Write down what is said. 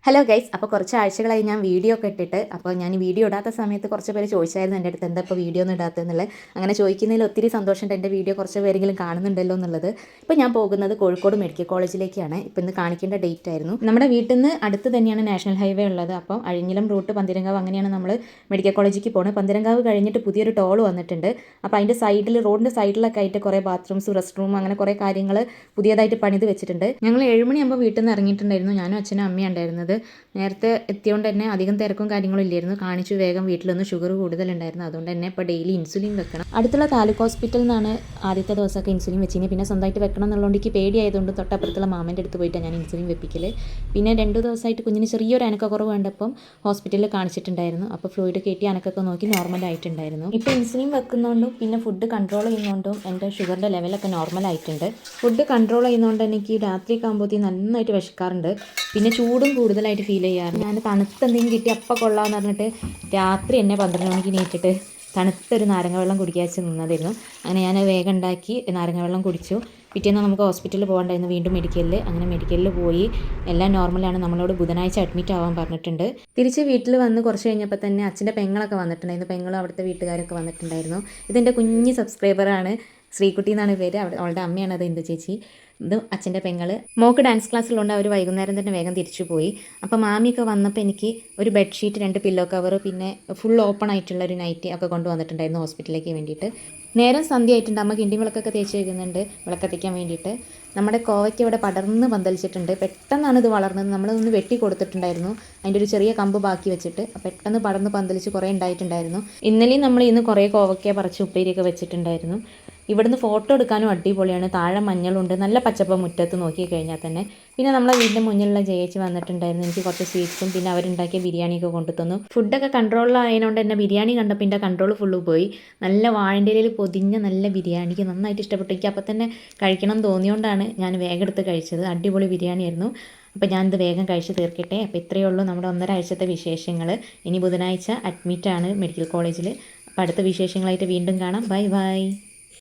Hello guys, അപ്പോൾ കുറച്ച് ആഴ്ചകളായി ഞാൻ വീഡിയോ ഒക്കെ ഇട്ടിട്ട്. അപ്പോൾ ഞാൻ ഈ വീഡിയോ ഇടാത്ത സമയത്ത് കുറച്ച് പേര് ചോദിച്ചായിരുന്നു എൻ്റെ അടുത്ത് എന്താ ഇപ്പോൾ വീഡിയോ ഒന്നും ഇടാത്തതെന്നുള്ളത്. അങ്ങനെ ചോദിക്കുന്നതിൽ ഒത്തിരി സന്തോഷമുണ്ട്. എൻ്റെ വീഡിയോ കുറച്ച് പേരെങ്കിലും കാണുന്നുണ്ടല്ലോ എന്നുള്ളത്. ഇപ്പോൾ ഞാൻ പോകുന്നത് കോഴിക്കോട് മെഡിക്കൽ കോളേജിലേക്കാണ്. ഇപ്പോൾ ഇന്ന് കാണിക്കേണ്ട ഡേറ്റ് ആയിരുന്നു. നമ്മുടെ വീട്ടിൽ നിന്ന് അടുത്ത് തന്നെയാണ് നാഷണൽ ഹൈവേ ഉള്ളത്. അപ്പോൾ അഴിഞ്ഞിലം റൂട്ട് പന്തീരങ്കാവ് അങ്ങനെയാണ് നമ്മൾ മെഡിക്കൽ കോളേജിലേക്ക് പോകുന്നത്. പന്തീരങ്കാവ് കഴിഞ്ഞിട്ട് പുതിയൊരു ടോൾ വന്നിട്ടുണ്ട്. അപ്പോൾ അതിൻ്റെ സൈഡിൽ, റോഡിൻ്റെ സൈഡിലൊക്കെ ആയിട്ട് കുറേ ബാത്റൂംസ്, റെസ്റ്റ് റൂം, അങ്ങനെ കുറേ കാര്യങ്ങൾ പുതിയതായിട്ട് പണിത് വെച്ചിട്ടുണ്ട്. ഞങ്ങൾ 7 മണിയാകുമ്പോൾ വീട്ടിൽ നിന്ന് ഇറങ്ങിയിട്ടുണ്ടായിരുന്നു. ഞാനും അച്ഛനും അമ്മയും ഉണ്ടായിരുന്നത്. നേരത്തെ എത്തിയോണ്ട് തന്നെ അധികം തിരക്കും കാര്യങ്ങളും ഇല്ലായിരുന്നു. കാണിച്ചു വേഗം വീട്ടിലൊന്ന് ഷുഗർ കൂടുതലുണ്ടായിരുന്നു. അതുകൊണ്ട് തന്നെ ഇപ്പോൾ ഡെയിലി ഇൻസുലിൻ വെക്കണം. അടുത്തുള്ള താലൂക്ക് ഹോസ്പിറ്റലിൽ നിന്നാണ് ആദ്യത്തെ ദിവസമൊക്കെ ഇൻസുലിൻ വെച്ചിന്. പിന്നെ സ്വന്തമായിട്ട് വെക്കണം എന്നുള്ളതുകൊണ്ട് എനിക്ക് പേടിയായതുകൊണ്ട് തൊട്ടപ്പുറത്തുള്ള മാമൻ്റെ അടുത്ത് പോയിട്ടാണ് ഞാൻ ഇൻസുലിൻ വെപ്പിക്കൽ. പിന്നെ 2 ദിവസമായിട്ട് കുഞ്ഞിന് ചെറിയൊരു അനക്കക്കുറവ് വേണ്ടപ്പം ഹോസ്പിറ്റലിൽ കാണിച്ചിട്ടുണ്ടായിരുന്നു. അപ്പോൾ ഫ്ലൂയിഡ് കയറ്റി അനക്കൊക്കെ നോക്കി നോർമലായിട്ടുണ്ടായിരുന്നു. ഇപ്പോൾ ഇൻസുലിൻ വെക്കുന്നതുകൊണ്ടും പിന്നെ ഫുഡ് കൺട്രോൾ ചെയ്യുന്നതുകൊണ്ടും എൻ്റെ ഷുഗറിൻ്റെ ലെവലൊക്കെ നോർമലായിട്ടുണ്ട്. ഫുഡ് കൺട്രോൾ ചെയ്യുന്നതുകൊണ്ട് എനിക്ക് രാത്രിയൊക്കെ ആകുമ്പോഴത്തേക്കും നന്നായിട്ട് വിശക്കാറുണ്ട്. പിന്നെ ചൂടും കൂടുതലായിട്ട് ഫീൽ ചെയ്യാറുണ്ട്. ഞാൻ തണുത്ത് എന്തെങ്കിലും കിട്ടി അപ്പം കൊള്ളാമെന്ന് പറഞ്ഞിട്ട് രാത്രി എന്നെ 12 മണിക്ക് നീട്ടിട്ട് തണുത്തൊരു നാരങ്ങ വെള്ളം കുടിക്കാൻ വെച്ച് നിന്നതായിരുന്നു. അങ്ങനെ ഞാൻ വേഗം ഉണ്ടാക്കി നാരങ്ങ വെള്ളം കുടിച്ചു. പിറ്റേന്ന് നമുക്ക് ഹോസ്പിറ്റലിൽ പോകണ്ടായിരുന്നു, വീണ്ടും മെഡിക്കലിൽ. അങ്ങനെ മെഡിക്കലിൽ പോയി എല്ലാം നോർമലാണ്. നമ്മളോട് ബുധനാഴ്ച അഡ്മിറ്റ് ആവാൻ പറഞ്ഞിട്ടുണ്ട്. തിരിച്ച് വീട്ടിൽ വന്ന് കുറച്ച് കഴിഞ്ഞപ്പോൾ തന്നെ അച്ഛൻ്റെ പെങ്ങളൊക്കെ വന്നിട്ടുണ്ടായിരുന്നു. പെങ്ങളും അവിടുത്തെ വീട്ടുകാരൊക്കെ വന്നിട്ടുണ്ടായിരുന്നു. ഇതെൻ്റെ കുഞ്ഞ് സബ്സ്ക്രൈബറാണ്, ശ്രീകുട്ടി എന്നാണ് പേര്. അവളുടെ അമ്മയാണ് അത്, ഇന്ദു ചേച്ചി. ഇത് അച്ഛൻ്റെ പെങ്ങൾ. മോൾക്ക് ഡാൻസ് ക്ലാസ്സിലുണ്ട്. അവർ വൈകുന്നേരം തന്നെ വേഗം തിരിച്ചു പോയി. അപ്പോൾ മാമിയൊക്കെ വന്നപ്പോൾ എനിക്ക് ഒരു ബെഡ്ഷീറ്റ്, 2 പില്ലോ കവർ, പിന്നെ ഫുൾ ഓപ്പൺ ആയിട്ടുള്ള ഒരു നൈറ്റി ഒക്കെ കൊണ്ടുവന്നിട്ടുണ്ടായിരുന്നു ഹോസ്പിറ്റലിലേക്ക് വേണ്ടിയിട്ട്. നേരം സന്ധ്യ ആയിട്ടുണ്ട്. അമ്മ കിണ്ടി വിളക്കൊക്കെ തേച്ച് വയ്ക്കുന്നുണ്ട് വിളക്കത്തിക്കാൻ വേണ്ടിയിട്ട്. നമ്മുടെ കോവയ്ക്ക് ഇവിടെ പടർന്ന് പന്തലിച്ചിട്ടുണ്ട്. പെട്ടെന്നാണ് ഇത് വളർന്നത്. നമ്മളതൊന്ന് വെട്ടി കൊടുത്തിട്ടുണ്ടായിരുന്നു, അതിൻ്റെ ഒരു ചെറിയ കമ്പ് ബാക്കി വെച്ചിട്ട്. പെട്ടെന്ന് പടർന്ന് പന്തലിച്ച് കുറേ ഉണ്ടായിട്ടുണ്ടായിരുന്നു. ഇന്നലെയും നമ്മൾ ഇന്ന് കുറേ കോവയ്ക്ക പറിച്ച് ഉപ്പേരിയൊക്കെ വെച്ചിട്ടുണ്ടായിരുന്നു. ഇവിടുന്ന് ഫോട്ടോ എടുക്കാനും അടിപൊളിയാണ്. താഴെ മഞ്ഞളുണ്ട്, നല്ല പച്ചപ്പ് മുറ്റത്ത് നോക്കി കഴിഞ്ഞാൽ തന്നെ. പിന്നെ നമ്മളെ വീടിൻ്റെ മുന്നിലുള്ള ജയിച്ച് വന്നിട്ടുണ്ടായിരുന്നു. എനിക്ക് കുറച്ച് സ്വീറ്റ്സും പിന്നെ അവരുണ്ടാക്കിയ ബിരിയാണിയൊക്കെ കൊണ്ടു തന്നു. ഫുഡൊക്കെ കൺട്രോളിലായതുകൊണ്ട് തന്നെ ബിരിയാണി കണ്ടപ്പോൾ എൻ്റെ കൺട്രോൾ ഫുള്ള് പോയി. നല്ല വാഴൻ്റെ ഇലയിൽ പൊതിഞ്ഞ നല്ല ബിരിയാണി എനിക്ക് നന്നായിട്ട് ഇഷ്ടപ്പെട്ടു. എനിക്ക് അപ്പം തന്നെ കഴിക്കണം തോന്നിയോണ്ടാണ് ഞാൻ വേഗം എടുത്ത് കഴിച്ചത്. അടിപൊളി ബിരിയാണിയായിരുന്നു. അപ്പോൾ ഞാനിത് വേഗം കഴിച്ച് തീർക്കട്ടെ. അപ്പോൾ ഇത്രയേ ഉള്ളൂ നമ്മുടെ 1.5 ആഴ്ചത്തെ വിശേഷങ്ങൾ. ഇനി ബുധനാഴ്ച അഡ്മിറ്റാണ് മെഡിക്കൽ കോളേജിൽ. അപ്പോൾ അടുത്ത വിശേഷങ്ങളായിട്ട് വീണ്ടും കാണാം. Bye bye.